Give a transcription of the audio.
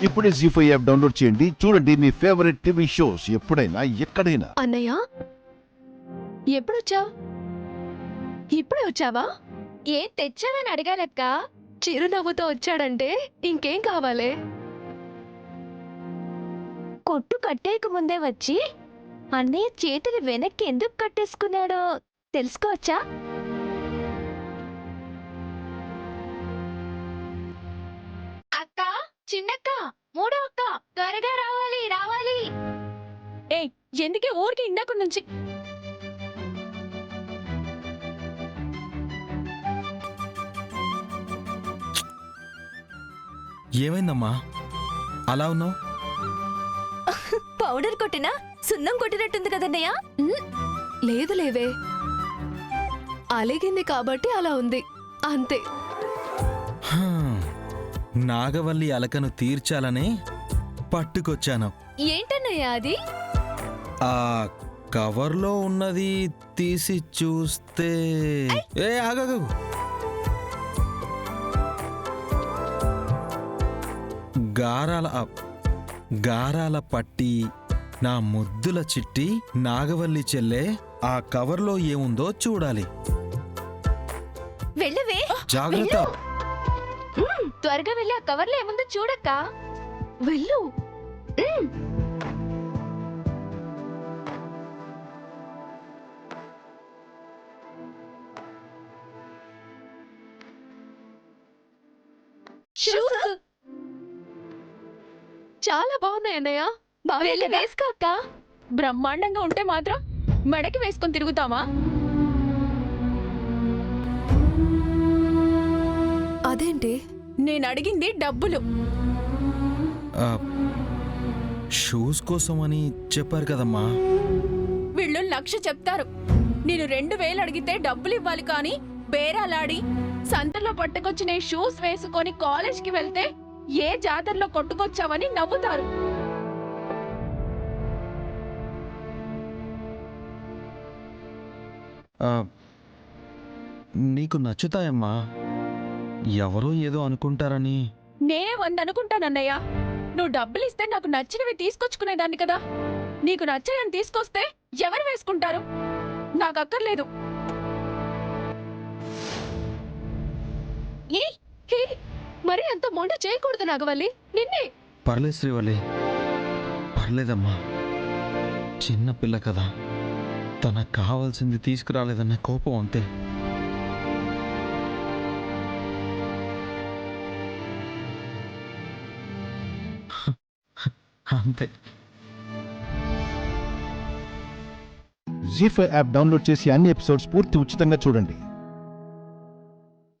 ఇప్పుడే జీ5 app download చేయండి. చూడండి మీ ఫేవరెట్ టీవీ షోస్ ఎప్పుడైనా ఎక్కడైనా. అన్నయ్య ఎప్పుడొచ్చావు? ఇప్పుడే వచ్చావా? ఏం తెచ్చావని అడగాలక్క. చిరునవ్వుతో వచ్చాడంటే ఇంకేం కావాలి? కొట్టు కట్టేయక ముందే వచ్చి అన్నయ్య చేతులు వెనక్కి ఎందుకు కట్టేసుకున్నాడో తెలుసుకోవచ్చా? అక్క, చిన్నక్క, మూడో అక్క, త్వరగా రావాలి రావాలి. ఏయ్, ఎందుకే ఊరికి ఇందాక నుంచి? ఏమైందమ్మా అలా ఉన్నావు? పౌడర్ కొట్టినా సున్నం కొట్టినట్టుంది కదన్నయ్య. లేదు లేవే, అలిగింది కాబట్టి అలా ఉంది అంతే. నాగవల్లి అలకను తీర్చాలని పట్టుకొచ్చాను. ఏంటన్నయ్య అది? ఆ కవర్లో ఉన్నది తీసి చూస్తే ఏ ఆగగు, గారాల పట్టి నా ముద్దుల చిట్టి నాగవల్లి చెల్లె. ఆ కవర్లో ఏముందో చూడాలి. వెళ్ళవే, జాగ్రత్త. త్వరగా వెళ్ళి ఆ కవర్లో ఏముందో చూడక్క. వెళ్ళు. షూస్ చాలా బాగున్నాయి అన్నయ్య. వెళ్ళి వేసుకో అక్క. బ్రహ్మాండంగా ఉంటే మాత్రం మెడకి వేసుకొని తిరుగుతామా? అదేంటి, నేను అడిగింది డబ్బులు. ఆ, షూస్ కోసమని చెప్పారు కదమ్మా. వీళ్ళు 1,00,000 చెప్తారు. నేను 2,000 అడిగితే డబ్బులు ఇవ్వాలి కానీ బేరాలాడి సంతలో పట్టుకొచ్చిన ఈ షూస్ వేసుకొని కాలేజ్కి వెళ్తే ఏ జాతరలో కొట్టుకొచ్చావని నవ్వుతారు. ఆ, నీకు నచ్చుతాయమ్మా. ఎవరో ఏదో అనుకుంటారని. నేనే 100 అనుకుంటానన్నయ్య. నువ్వు డబ్బులు ఇస్తే నాకు నచ్చినవి తీసుకొచ్చుకునేదాన్ని కదా. నీకు నచ్చని తీసుకొస్తే ఎవరు వేసుకుంటారు? నాకు అక్కర్లేదు. మరి అంత మొండ చేయకూడదు నాగవల్లి, నిన్నే. పర్లేదు శ్రీవల్లి, పర్లేదమ్మా. చిన్న పిల్ల కదా, తనకు కావాల్సింది తీసుకురాలేదన్న కోపం అంతే. అంతే. జీ5 యాప్ డౌన్లోడ్ చేసి అన్ని ఎపిసోడ్స్ పూర్తి ఉచితంగా చూడండి.